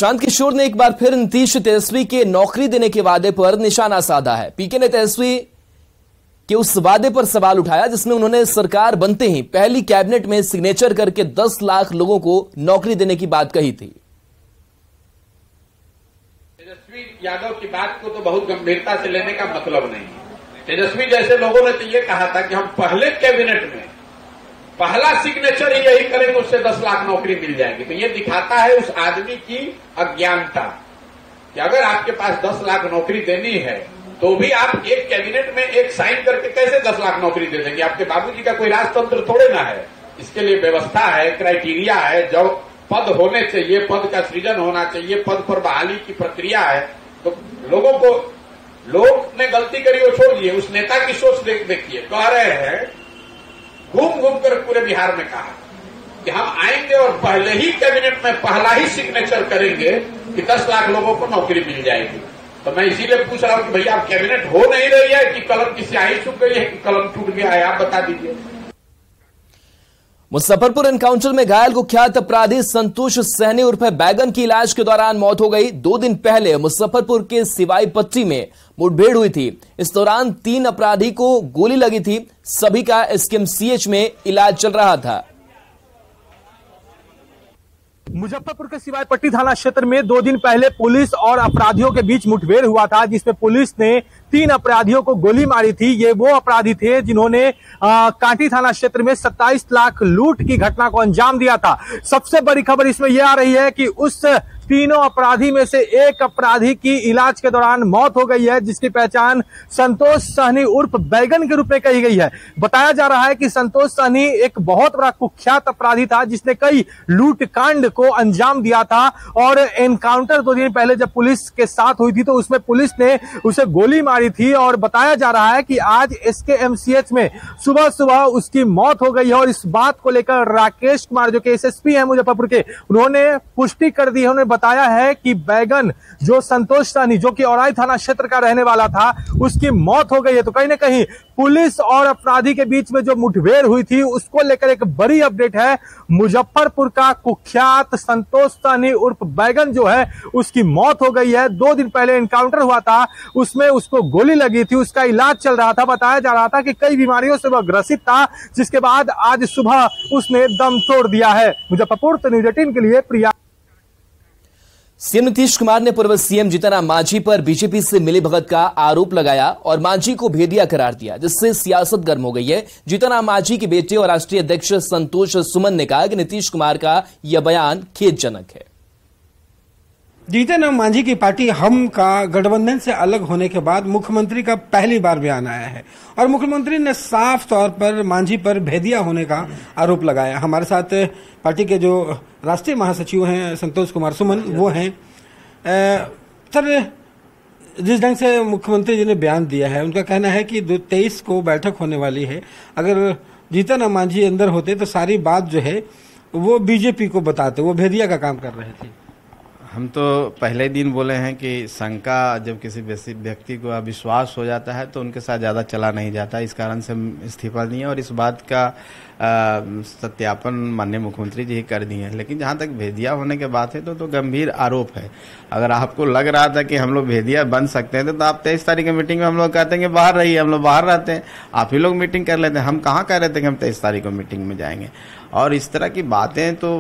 चांद किशोर ने एक बार फिर नीतीश तेजस्वी के नौकरी देने के वादे पर निशाना साधा है। पीके ने तेजस्वी के उस वादे पर सवाल उठाया जिसमें उन्होंने सरकार बनते ही पहली कैबिनेट में सिग्नेचर करके 10 लाख लोगों को नौकरी देने की बात कही थी। तेजस्वी यादव की बात को तो बहुत गंभीरता से लेने का मतलब नहीं है। तेजस्वी जैसे लोगों ने तो ये कहा था कि हम पहले कैबिनेट में पहला सिग्नेचर ही यही करेंगे, उससे 10 लाख नौकरी मिल जाएगी। तो ये दिखाता है उस आदमी की अज्ञानता कि अगर आपके पास 10 लाख नौकरी देनी है तो भी आप एक कैबिनेट में एक साइन करके कैसे 10 लाख नौकरी दे देंगे। आपके बाबूजी का कोई राजतंत्र थोड़े ना है, इसके लिए व्यवस्था है, क्राइटेरिया है, जब पद होने चाहिए, पद का सृजन होना चाहिए, पद पर बहाली की प्रक्रिया है। तो लोग ने गलती करी वो छोड़ दिए, उस नेता की सोच देखिए। कह रहे हैं घूम घूम कर पूरे बिहार में कहा कि हम आएंगे और पहले ही कैबिनेट में पहला ही सिग्नेचर करेंगे कि 10 लाख लोगों को नौकरी मिल जाएगी। तो मैं इसीलिए पूछ रहा हूं कि भैया कैबिनेट हो नहीं रही है कि कलम की स्याही सूख गई है कि कलम टूट गया है, आप बता दीजिए। मुजफ्फरपुर एनकाउंटर में घायल कुख्यात अपराधी संतोष सहनी उर्फ बैगन की इलाज के दौरान मौत हो गई। 2 दिन पहले मुजफ्फरपुर के सिवाई पट्टी में मुठभेड़ हुई थी। इस दौरान 3 अपराधी को गोली लगी थी। सभी का एसकेएमसीएच में इलाज चल रहा था। मुजफ्फरपुर के सिवाई पट्टी थाना क्षेत्र में 2 दिन पहले पुलिस और अपराधियों के बीच मुठभेड़ हुआ था, जिसमें पुलिस ने 3 अपराधियों को गोली मारी थी। ये वो अपराधी थे जिन्होंने कांटी थाना क्षेत्र में 27 लाख लूट की घटना को अंजाम दिया था। सबसे बड़ी खबर इसमें यह आ रही है कि उस तीनों अपराधी में से एक अपराधी की इलाज के दौरान मौत हो गई है, जिसकी पहचान संतोष सहनी उर्फ बैगन के रूप में कही गई है। बताया जा रहा है कि संतोष सहनी एक बहुत बड़ा कुख्यात अपराधी था जिसने कई लूट कांड को अंजाम दिया था और एनकाउंटर 2 दिन पहले जब पुलिस के साथ हुई थी तो उसमें पुलिस ने उसे गोली मारी थी और बताया जा रहा है कि आज एसकेएमसीएच में सुबह सुबह उसकी मौत हो गई है। और इस बात को लेकर राकेश कुमार जो कि एसएसपी है मुजफ्फरपुर के, उन्होंने पुष्टि कर दी है। उन्होंने बताया है कि बैगन जो संतोष सहनी जो कि औराई थाना क्षेत्र का रहने वाला था उसकी मौत हो गई है। तो कहीं ना कहीं पुलिस और अपराधी के बीच में जो मुठभेड़ हुई थी उसको लेकर एक बड़ी अपडेट है। मुजफ्फरपुर का कुख्यात संतोष सहनी उर्फ बैगन जो है उसकी मौत हो गई है। 2 दिन पहले एनकाउंटर हुआ था, उसमें उसको गोली लगी थी, उसका इलाज चल रहा था। बताया जा रहा था कि कई बीमारियों से वह ग्रसित था, जिसके बाद आज सुबह उसने दम तोड़ दिया है। मुजफ्फरपुर से न्यूज़ 18 के लिए प्रिया। सीएम नीतीश कुमार ने पूर्व सीएम जीतन राम मांझी पर बीजेपी से मिलीभगत का आरोप लगाया और मांझी को भेदिया करार दिया, जिससे सियासत गर्म हो गई है। जीतन राम मांझी के बेटे और राष्ट्रीय अध्यक्ष संतोष सुमन ने कहा कि नीतीश कुमार का यह बयान खेदजनक है। जीतन राम मांझी की पार्टी हम का गठबंधन से अलग होने के बाद मुख्यमंत्री का पहली बार बयान आया है और मुख्यमंत्री ने साफ तौर पर मांझी पर भेदिया होने का आरोप लगाया। हमारे साथ पार्टी के जो राष्ट्रीय महासचिव हैं संतोष कुमार सुमन, वो हैं। सर, जिस ढंग से मुख्यमंत्री जी ने बयान दिया है, उनका कहना है कि 23 को बैठक होने वाली है। अगर जीतन राम मांझी अंदर होते तो सारी बात जो है वो बीजेपी को बताते, वो भेदिया का काम कर रहे थे। हम तो पहले दिन बोले हैं कि शंका जब किसी व्यक्ति को अविश्वास हो जाता है तो उनके साथ ज़्यादा चला नहीं जाता। इस कारण से हम इस्तीफा दिए और इस बात का सत्यापन माननीय मुख्यमंत्री जी ही कर दिए हैं। लेकिन जहाँ तक भेदिया होने के बात है तो गंभीर आरोप है। अगर आपको लग रहा था कि हम लोग भेदिया बन सकते हैं तो आप 23 तारीख की मीटिंग में हम लोग कहते हैं कि बाहर रहिए, हम लोग बाहर रहते हैं, आप ही लोग मीटिंग कर लेते हैं। हम कहाँ कह रहे थे कि हम 23 तारीख को मीटिंग में जाएंगे। और इस तरह की बातें तो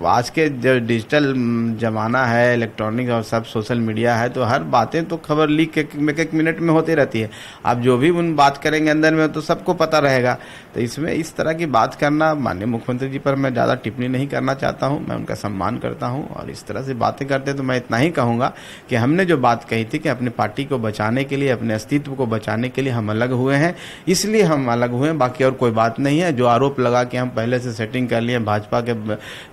आज के जो डिजिटल जमाना है, इलेक्ट्रॉनिक और सब सोशल मीडिया है, तो हर बातें तो खबर लीक एक मिनट में होती रहती है। आप जो भी उन बात करेंगे अंदर में तो सबको पता रहेगा। तो इसमें इस तरह की बात करना, माननीय मुख्यमंत्री जी पर मैं ज़्यादा टिप्पणी नहीं करना चाहता हूं। मैं उनका सम्मान करता हूं और इस तरह से बातें करते तो मैं इतना ही कहूँगा कि हमने जो बात कही थी कि अपनी पार्टी को बचाने के लिए, अपने अस्तित्व को बचाने के लिए हम अलग हुए हैं, इसलिए हम अलग हुए हैं, बाकी और कोई बात नहीं है। जो आरोप लगा कि हम पहले से सेटिंग कर लिए, भाजपा के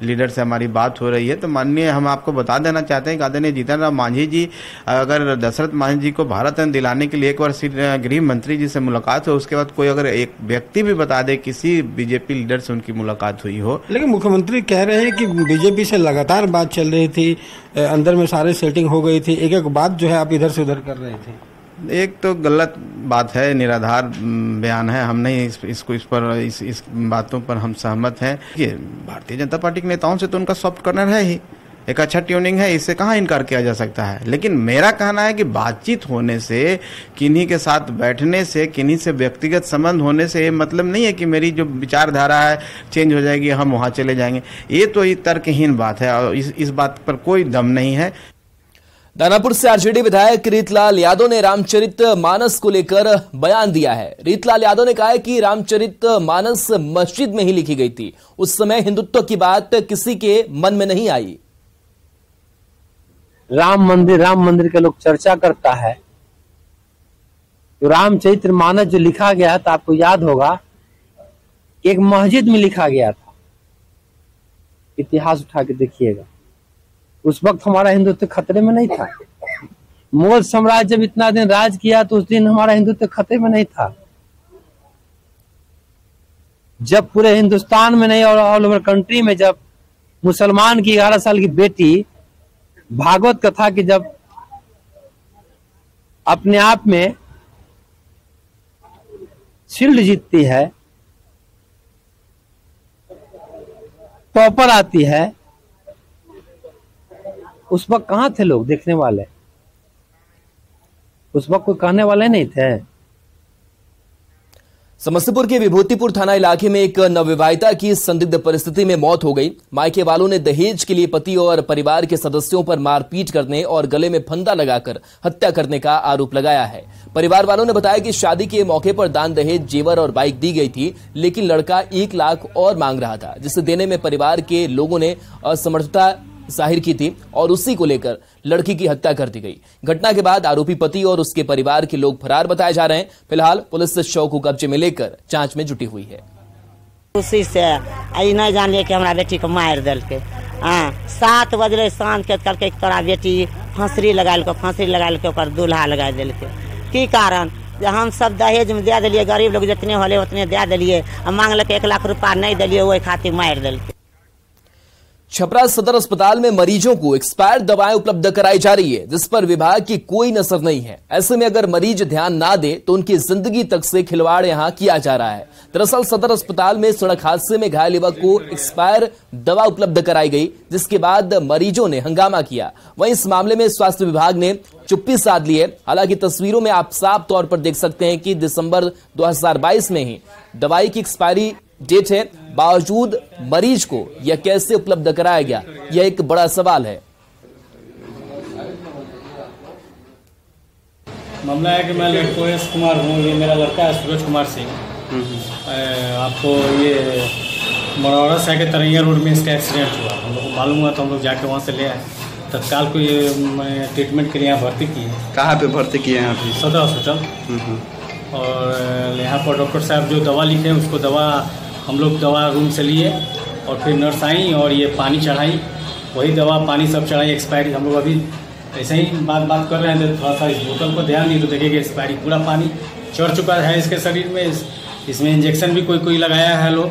लीडर से हमारी बात हो रही है, तो माननीय हम आपको बता देना चाहते हैं कि आदरणीय जीतन राम मांझी जी, अगर दशरथ मांझी जी को भारत रत्न दिलाने के लिए एक बार गृह मंत्री जी से मुलाकात हो, उसके बाद कोई अगर एक व्यक्ति भी बता दे किसी बीजेपी लीडर से उनकी मुलाकात हुई हो। लेकिन मुख्यमंत्री कह रहे हैं कि बीजेपी से लगातार बात चल रही थी, अंदर में सारे सेटिंग हो गई थी, एक एक बात जो है आप इधर से उधर कर रहे थे। एक तो गलत बात है, निराधार बयान है। हम नहीं इस बातों पर हम सहमत हैं। ये भारतीय जनता पार्टी के नेताओं से तो उनका सॉफ्ट कॉर्नर है ही। एक अच्छा ट्यूनिंग है, इससे कहाँ इनकार किया जा सकता है। लेकिन मेरा कहना है कि बातचीत होने से, किन्हीं के साथ बैठने से, किन्हीं से व्यक्तिगत संबंध होने से ये मतलब नहीं है कि मेरी जो विचारधारा है चेंज हो जाएगी, हम वहाँ चले जाएंगे। ये तो ये तर्कहीन बात है और इस बात पर कोई दम नहीं है। दानापुर से आरजेडी विधायक रीतलाल यादव ने रामचरितमानस को लेकर बयान दिया है। रीतलाल यादव ने कहा है कि रामचरितमानस मस्जिद में ही लिखी गई थी, उस समय हिंदुत्व की बात किसी के मन में नहीं आई। राम मंदिर के लोग चर्चा करता है, तो रामचरितमानस जो लिखा गया तो आपको याद होगा एक मस्जिद में लिखा गया था। इतिहास उठा के देखिएगा, उस वक्त हमारा हिंदुत्व खतरे में नहीं था। मुगल साम्राज्य जब इतना दिन राज किया तो उस दिन हमारा हिंदुत्व खतरे में नहीं था। जब पूरे हिंदुस्तान में नहीं और ऑल ओवर कंट्री में जब मुसलमान की 11 साल की बेटी भागवत कथा की जब अपने आप में शील्ड जीतती है, टॉपर आती है, उस वक्त कहां थे लोग देखने वाले? उस वक्त कोई कहने वाले नहीं थे। समस्तीपुर के विभूतिपुर थाना इलाके में एक नवविवाहिता की संदिग्ध परिस्थिति में मौत हो गई। मायके वालों ने दहेज के लिए पति और परिवार के सदस्यों पर मारपीट करने और गले में फंदा लगाकर हत्या करने का आरोप लगाया है। परिवार वालों ने बताया कि शादी के मौके पर दान दहेज, जेवर और बाइक दी गई थी, लेकिन लड़का 1 लाख और मांग रहा था, जिसे देने में परिवार के लोगों ने असमर्थता जाहिर की थी और उसी को लेकर लड़की की हत्या कर दी गई। घटना के बाद आरोपी पति और उसके परिवार के लोग फरार बताए जा रहे हैं। फिलहाल पुलिस शव को कब्जे में लेकर जांच में जुटी हुई है। उसी से आई नहीं जान लिया कि हमारा बेटी को मार दिल के 7 बजे शाम के कल के तोरा बेटी फांसी लगा के दूल्हा लगा दिल के की कारण हम सब दहेज में दे दिलिए, गरीब लोग जितने होले उतने दे दिलिए, मांग लके 1 लाख रुपया नहीं दिलिए, वही खातिर मार दिल के। छपरा सदर अस्पताल में मरीजों को एक्सपायर्ड दवाएं उपलब्ध कराई जा रही है, जिस पर विभाग की कोई नजर नहीं है। ऐसे में अगर मरीज ध्यान ना दे तो उनकी जिंदगी तक से खिलवाड़ यहां किया जा रहा है। दरअसल सदर अस्पताल में सड़क हादसे में घायल युवक को एक्सपायर दवा उपलब्ध कराई गई, जिसके बाद मरीजों ने हंगामा किया। वहीं इस मामले में स्वास्थ्य विभाग ने चुप्पी साध ली है। हालांकि तस्वीरों में आप साफ तौर पर देख सकते हैं कि दिसंबर 2022 में ही दवाई की एक्सपायरी डेट है, बावजूद मरीज को यह कैसे उपलब्ध कराया गया, यह एक बड़ा सवाल है। मामला है कि मैं लड़कोएस कुमार हूँ, ये मेरा लड़का है सूरज कुमार सिंह। आपको ये मरौरा से आके तरैया रोड में इसका एक्सीडेंट हुआ, हम लोग को मालूम हुआ तो हम लोग जाके वहाँ से ले आए। तत्काल को ये ट्रीटमेंट के लिए यहाँ भर्ती किए। कहाँ पे भर्ती किए हैं अभी? सदर हॉस्पिटल। और यहाँ पर डॉक्टर साहब जो दवा लिखे हैं उसको हम लोग दवा रूम से लिए और फिर नर्स आई और ये पानी चढ़ाई, वही दवा पानी सब चढ़ाई एक्सपायरी। हम लोग अभी ऐसे ही बात कर रहे हैं, थोड़ा सा इस बोतल को ध्यान दी तो देखेंगे एक्सपायरी पूरा पानी चढ़ चुका है इसके शरीर में। इसमें इंजेक्शन भी कोई लगाया है लोग।